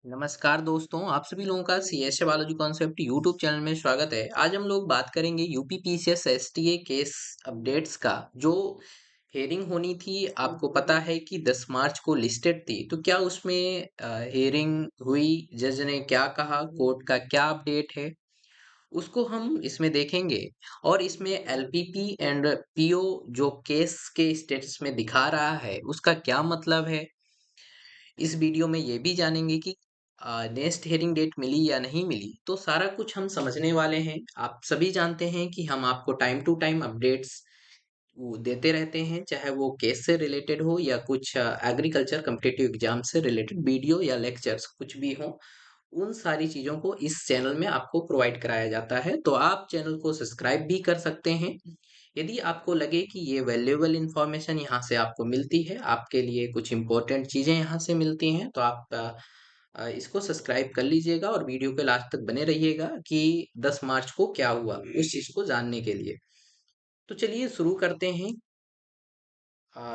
नमस्कार दोस्तों, आप सभी लोगों का CSA biology concept YouTube channel में स्वागत है। आज हम लोग बात करेंगे यूपीपीसीएस एसटीए केस अपडेट्स का। जो हेयरिंग होनी थी, आपको पता है कि 10 मार्च को लिस्टेड थी, तो क्या उसमें हेयरिंग हुई, जज ने क्या कहा, कोर्ट का क्या अपडेट है, उसको हम इसमें देखेंगे। और इसमें एलपीपी एंड पीओ जो केस के स्टेटस में दिखा रहा है, उसका क्या मतलब है। इस वीडियो में ये भी जानेंगे कि नेक्स्ट हियरिंग डेट मिली या नहीं मिली, तो सारा कुछ हम समझने वाले हैं। आप सभी जानते हैं कि हम आपको टाइम टू टाइम अपडेट्स वो देते रहते हैं, चाहे वो केस से रिलेटेड हो या कुछ एग्रीकल्चर कम्पिटिटिव एग्जाम से रिलेटेड वीडियो या लेक्चर्स कुछ भी हो। उन सारी चीजों को इस चैनल में आपको प्रोवाइड कराया जाता है, तो आप चैनल को सब्सक्राइब भी कर सकते हैं। यदि आपको लगे कि ये वैल्यूएबल इंफॉर्मेशन यहाँ से आपको मिलती है, आपके लिए कुछ इंपॉर्टेंट चीजें यहाँ से मिलती हैं, तो आप इसको सब्सक्राइब कर लीजिएगा और वीडियो के लास्ट तक बने रहिएगा कि 10 मार्च को क्या हुआ उस चीज को जानने के लिए। तो चलिए शुरू करते हैं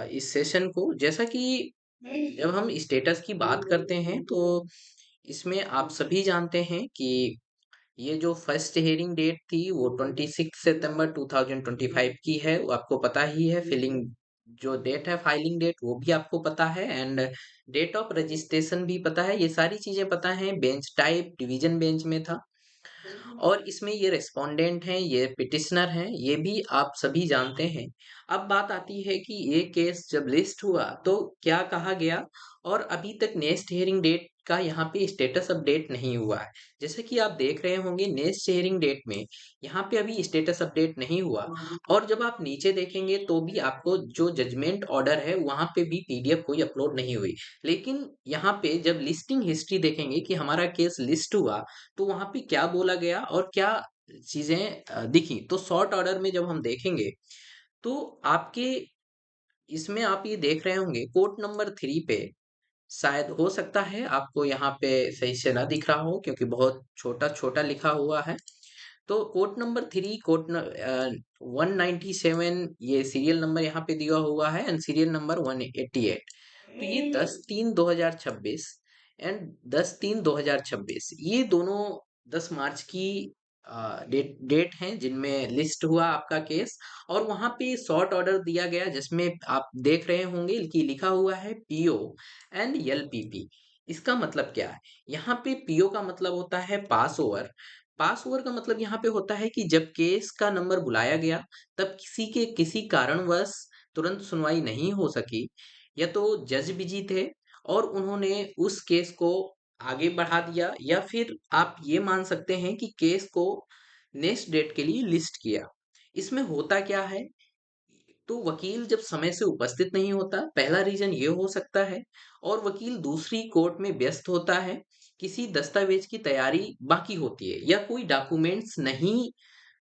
इस सेशन को। जैसा कि जब हम स्टेटस की बात करते हैं, तो इसमें आप सभी जानते हैं कि ये जो फर्स्ट हियरिंग डेट थी वो 26 सितंबर 2025 की है। वो आपको पता ही है। फिलिंग जो डेट है, फाइलिंग डेट, वो भी आपको पता है। एंड डेट ऑफ रजिस्ट्रेशन भी पता है। ये सारी चीजें पता है। बेंच टाइप डिवीजन बेंच में था। और इसमें ये रेस्पोंडेंट हैं, ये पिटिशनर हैं, ये भी आप सभी जानते हैं। अब बात आती है कि ये केस जब लिस्ट हुआ तो क्या कहा गया, और अभी तक नेक्स्ट हियरिंग डेट का यहाँ पे स्टेटस अपडेट नहीं हुआ है। जैसे कि आप देख रहे होंगे नेक्स्ट हियरिंग डेट में यहाँ पे अभी स्टेटस अपडेट नहीं हुआ। और जब आप नीचे देखेंगे तो भी आपको जो जजमेंट ऑर्डर है वहां पे भी पीडीएफ कोई अपलोड नहीं हुई। लेकिन यहाँ पे जब लिस्टिंग हिस्ट्री देखेंगे कि हमारा केस लिस्ट हुआ, तो वहां पे क्या बोला गया और क्या चीजें दिखी, तो शॉर्ट ऑर्डर में जब हम देखेंगे तो आपके इसमें आप ये देख रहे होंगे कोर्ट नंबर 3 पे। शायद हो सकता है आपको यहाँ पे सही से ना दिख रहा हो क्योंकि बहुत छोटा छोटा लिखा हुआ है। तो कोर्ट नंबर 3, 197, ये सीरियल नंबर यहाँ पे दिया हुआ है, एंड सीरियल नंबर 188। तो ये 10/3/2026 एंड 10/3/2026, ये दोनों 10 मार्च की डेट हैं जिनमें लिस्ट हुआ आपका केस। और वहां पे शॉर्ट ऑर्डर दिया गया जिसमें आप देख रहे होंगे कि लिखा हुआ है पीओ एंड एलपीपी। इसका मतलब क्या है? यहाँ पे पीओ का मतलब होता है पास ओवर। पास ओवर का मतलब यहाँ पे होता है कि जब केस का नंबर बुलाया गया, तब किसी कारणवश तुरंत सुनवाई नहीं हो सकी, या तो जज बिजी थे और उन्होंने उस केस को आगे बढ़ा दिया, या फिर आप ये मान सकते हैं कि केस को नेक्स्ट डेट के लिए लिस्ट किया। इसमें होता क्या है, तो वकील जब समय से उपस्थित नहीं होता, पहला रीजन ये हो सकता है। और वकील दूसरी कोर्ट में व्यस्त होता है, किसी दस्तावेज की तैयारी बाकी होती है, या कोई डॉक्यूमेंट्स नहीं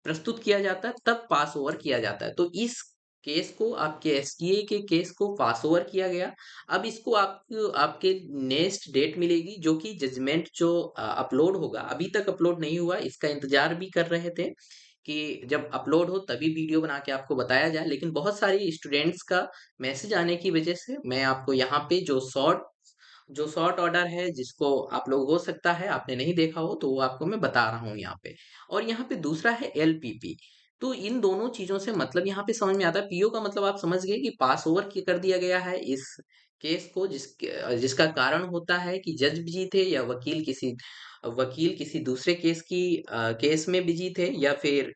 प्रस्तुत किया जाता, तब पास ओवर किया जाता है। तो इस केस को, आपके एसटीए के केस को पास ओवर किया गया। अब इसको आपको आपके नेक्स्ट डेट मिलेगी, जो कि जजमेंट जो अपलोड होगा, अभी तक अपलोड नहीं हुआ, इसका इंतजार भी कर रहे थे कि जब अपलोड हो तभी वीडियो बना के आपको बताया जाए। लेकिन बहुत सारी स्टूडेंट्स का मैसेज आने की वजह से मैं आपको यहाँ पे जो शॉर्ट ऑर्डर है, जिसको आप लोग हो सकता है आपने नहीं देखा हो, तो वो आपको मैं बता रहा हूँ यहाँ पे। और यहाँ पे दूसरा है एलपीपी। तो इन दोनों चीजों से मतलब यहाँ पे समझ में आता है। पीओ का मतलब आप समझ गए कि पास ओवर कर दिया गया है इस केस को, जिसका कारण होता है कि जज बिजी थे, या वकील किसी दूसरे केस में बिजी थे, या फिर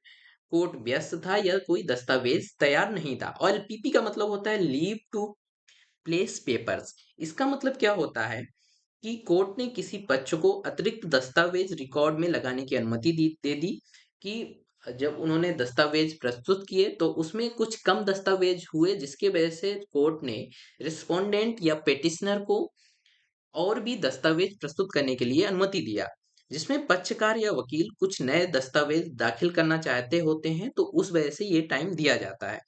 कोर्ट व्यस्त था, या कोई दस्तावेज तैयार नहीं था। और एलपीपी का मतलब होता है लीव टू प्लेस पेपर्स। इसका मतलब क्या होता है कि कोर्ट ने किसी पक्ष को अतिरिक्त दस्तावेज रिकॉर्ड में लगाने की अनुमति दे दी, कि जब उन्होंने दस्तावेज प्रस्तुत किए तो उसमें कुछ कम दस्तावेज हुए, जिसके वजह से कोर्ट ने रिस्पोंडेंट या पेटिशनर को और भी दस्तावेज प्रस्तुत करने के लिए अनुमति दिया, जिसमें पक्षकार या वकील कुछ नए दस्तावेज दाखिल करना चाहते होते हैं, तो उस वजह से ये टाइम दिया जाता है।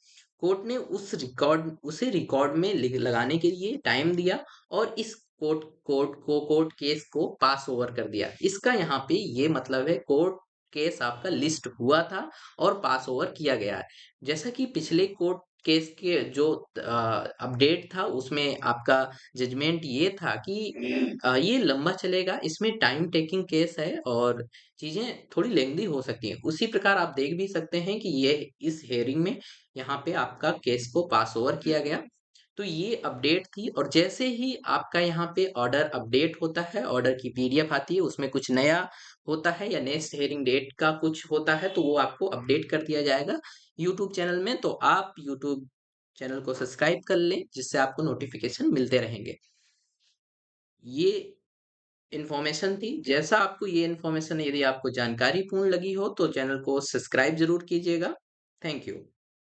कोर्ट ने उसे रिकॉर्ड में लगाने के लिए टाइम दिया, और इस कोर्ट केस को पास ओवर कर दिया। इसका यहाँ पे ये मतलब है, कोर्ट केस आपका लिस्ट हुआ था और पास ओवर किया गया है। जैसा कि पिछले कोर्ट केस के जो अपडेट था उसमें आपका जजमेंट ये था कि ये लंबा चलेगा, इसमें टाइम टेकिंग केस है और चीज़ें थोड़ी लेंदी हो सकती हैं। उसी प्रकार आप देख भी सकते हैं कि ये इस हियरिंग में यहाँ पे आपका केस को पास ओवर किया गया। तो ये अपडेट थी और जैसे ही आपका यहाँ पे ऑर्डर अपडेट होता है, ऑर्डर की पीडीएफ आती है, उसमें कुछ नया होता है या नेक्स्ट हियरिंग डेट का कुछ होता है, तो वो आपको अपडेट कर दिया जाएगा यूट्यूब चैनल में। तो आप यूट्यूब चैनल को सब्सक्राइब कर लें, जिससे आपको नोटिफिकेशन मिलते रहेंगे। ये इन्फॉर्मेशन थी। जैसा आपको ये इन्फॉर्मेशन यदि आपको जानकारीपूर्ण लगी हो, तो चैनल को सब्सक्राइब ज़रूर कीजिएगा। Thank you.